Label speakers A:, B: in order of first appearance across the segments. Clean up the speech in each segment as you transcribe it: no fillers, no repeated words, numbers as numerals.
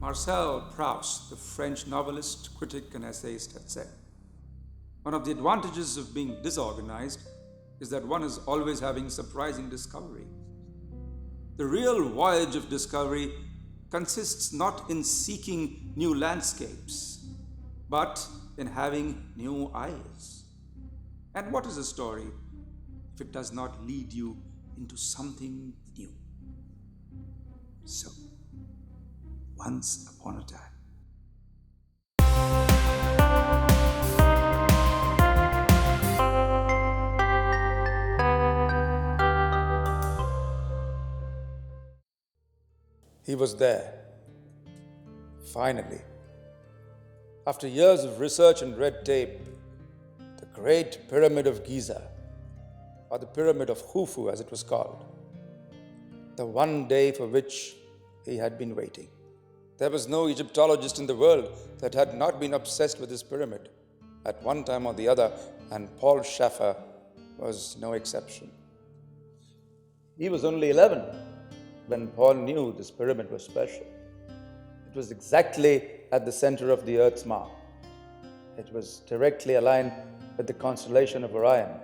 A: Marcel Proust, the French novelist, critic, and essayist, had said, "One of the advantages of being disorganized is that one is always having surprising discovery. The real voyage of discovery consists not in seeking new landscapes, but in having new eyes. And what is a story if it does not lead you into something new?" So, once upon a time. He was there, finally. After years of research and red tape, the Great Pyramid of Giza, or the Pyramid of Khufu as it was called, the one day for which he had been waiting. There was no Egyptologist in the world that had not been obsessed with this pyramid at one time or the other, and Paul Schaffer was no exception. He was only 11 when Paul knew this pyramid was special. It was exactly at the center of the Earth's mark. It was directly aligned with the constellation of Orion.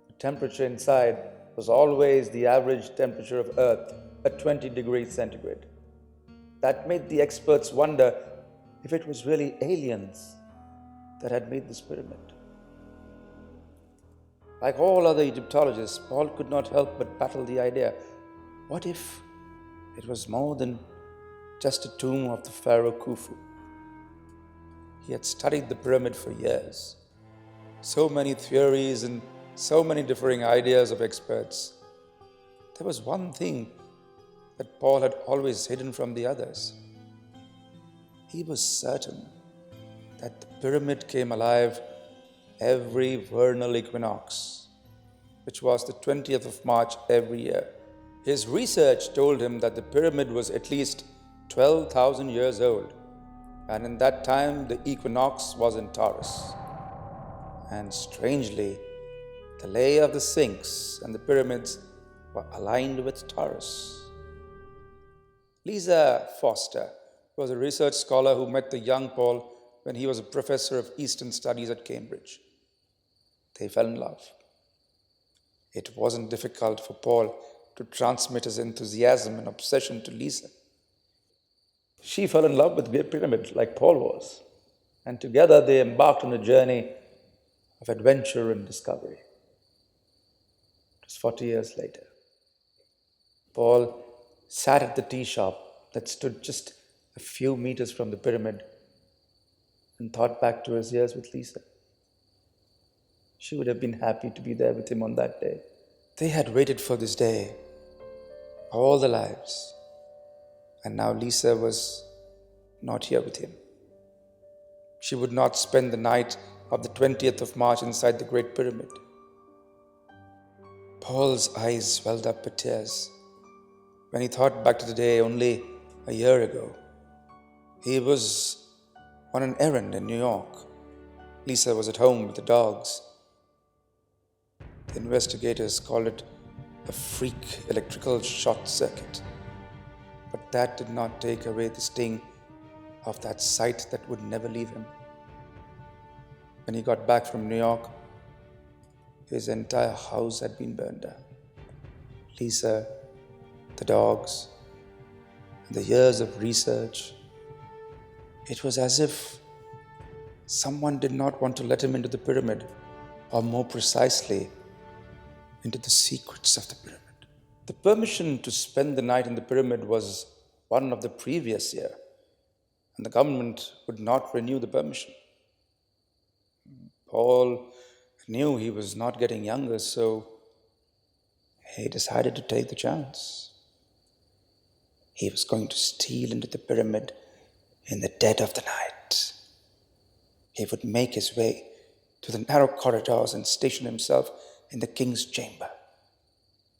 A: The temperature inside was always the average temperature of Earth at 20 degrees centigrade. That made the experts wonder if it was really aliens that had made this pyramid. Like all other Egyptologists, Paul could not help but battle the idea, what if it was more than just a tomb of the pharaoh Khufu? He had studied the pyramid for years. So many theories and so many differing ideas of experts. There was one thing that Paul had always hidden from the others. He was certain that the pyramid came alive every vernal equinox, which was the 20th of March every year. His research told him that the pyramid was at least 12,000 years old, and in that time the equinox was in Taurus. And strangely, the lay of the Sphinx and the pyramids were aligned with Taurus. Lisa Foster was a research scholar who met the young Paul when he was a professor of Eastern Studies at Cambridge. They fell in love. It wasn't difficult for Paul to transmit his enthusiasm and obsession to Lisa. She fell in love with the Great Pyramid like Paul was, and together they embarked on a journey of adventure and discovery. It was 40 years later. Paul sat at the tea shop that stood just a few meters from the pyramid and thought back to his years with Lisa. She would have been happy to be there with him on that day. They had waited for this day all their lives, and now Lisa was not here with him. She would not spend the night of the 20th of March inside the Great Pyramid. Paul's eyes welled up with tears when he thought back to the day only a year ago. He was on an errand in New York. Lisa was at home with the dogs. The investigators called it a freak electrical short circuit. But that did not take away the sting of that sight that would never leave him. When he got back from New York, his entire house had been burned down. Lisa, the dogs, and the years of research. It was as if someone did not want to let him into the pyramid, or more precisely, into the secrets of the pyramid. The permission to spend the night in the pyramid was one of the previous year, and the government would not renew the permission. Paul knew he was not getting younger, so he decided to take the chance. He was going to steal into the pyramid in the dead of the night. He would make his way to the narrow corridors and station himself in the king's chamber.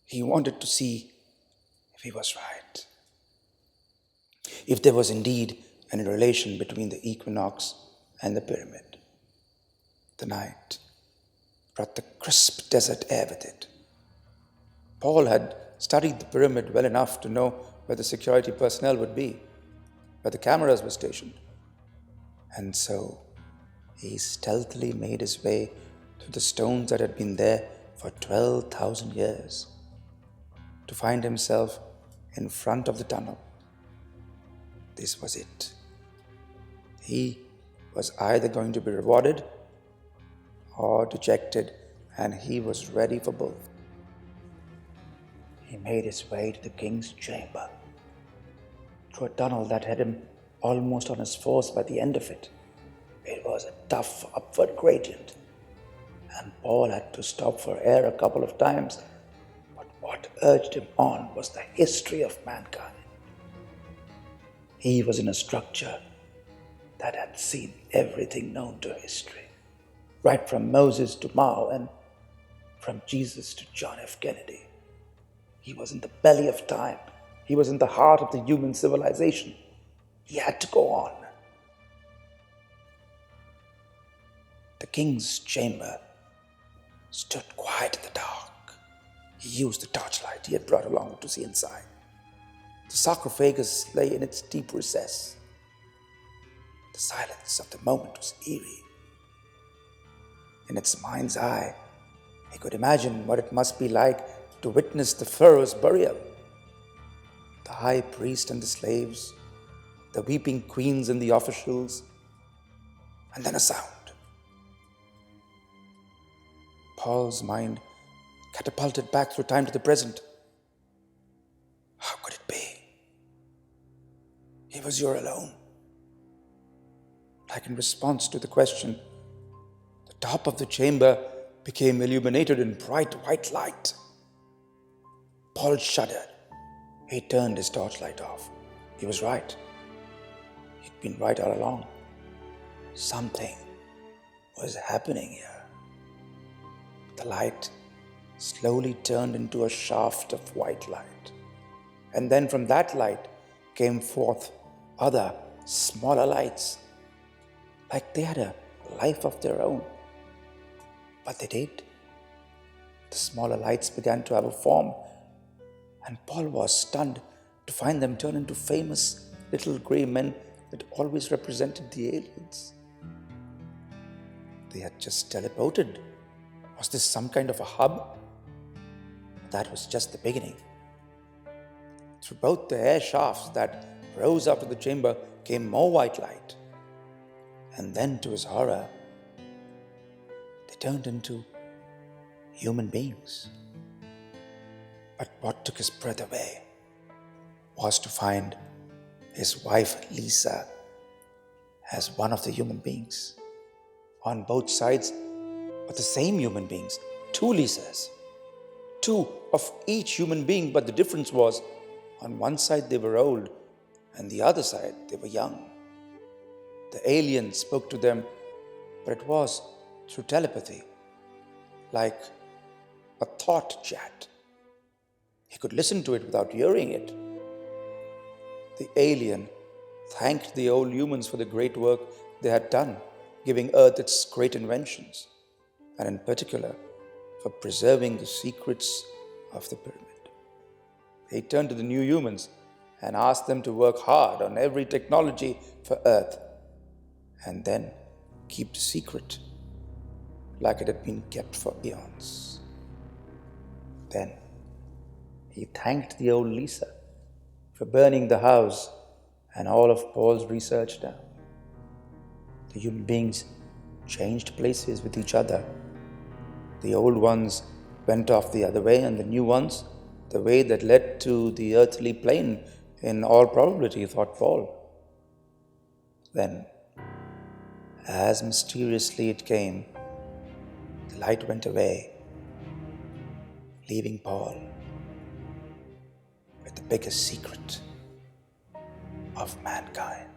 A: He wanted to see if he was right, if there was indeed any relation between the equinox and the pyramid. The night brought the crisp desert air with it. Paul had studied the pyramid well enough to know where the security personnel would be. where the cameras were stationed. And so he stealthily made his way through the stones that had been there for 12,000 years to find himself in front of the tunnel. This was it. He was either going to be rewarded or dejected, and he was ready for both. He made his way to the king's chamber, through a tunnel that had him almost on his force by the end of it. It was a tough upward gradient, and Paul had to stop for air a couple of times. But what urged him on was the history of mankind. He was in a structure that had seen everything known to history, right from Moses to Mao and from Jesus to John F. Kennedy. He was in the belly of time. He was in the heart of the human civilization. He had to go on. The king's chamber stood quiet in the dark. He used the torchlight he had brought along to see inside. The sarcophagus lay in its deep recess. The silence of the moment was eerie. In its mind's eye, he could imagine what it must be like to witness the pharaoh's burial. The high priest and the slaves, the weeping queens and the officials, and then a sound. Paul's mind catapulted back through time to the present. How could it be? He was here alone. Like in response to the question, the top of the chamber became illuminated in bright white light. Paul shuddered. He turned his torchlight off. He was right. He'd been right all along. Something was happening here. The light slowly turned into a shaft of white light. And then from that light came forth other, smaller lights, like they had a life of their own. But they did. The smaller lights began to have a form, and Paul was stunned to find them turn into famous little gray men that always represented the aliens. They had just teleported. Was this some kind of a hub? That was just the beginning. Through both the air shafts that rose up to the chamber came more white light. And then, to his horror, they turned into human beings. But what took his breath away was to find his wife Lisa as one of the human beings. On both sides were the same human beings, two Lisas, two of each human being, but the difference was on one side they were old and the other side they were young. The alien spoke to them, but it was through telepathy, like a thought chat. He could listen to it without hearing it. The alien thanked the old humans for the great work they had done, giving Earth its great inventions, and in particular for preserving the secrets of the pyramid. He turned to the new humans and asked them to work hard on every technology for Earth, and then keep the secret like it had been kept for eons. Then he thanked the old Lisa for burning the house and all of Paul's research down. The human beings changed places with each other. The old ones went off the other way, and the new ones the way that led to the earthly plane, in all probability, thought Paul. Then, as mysteriously it came, the light went away, leaving Paul with the biggest secret of mankind.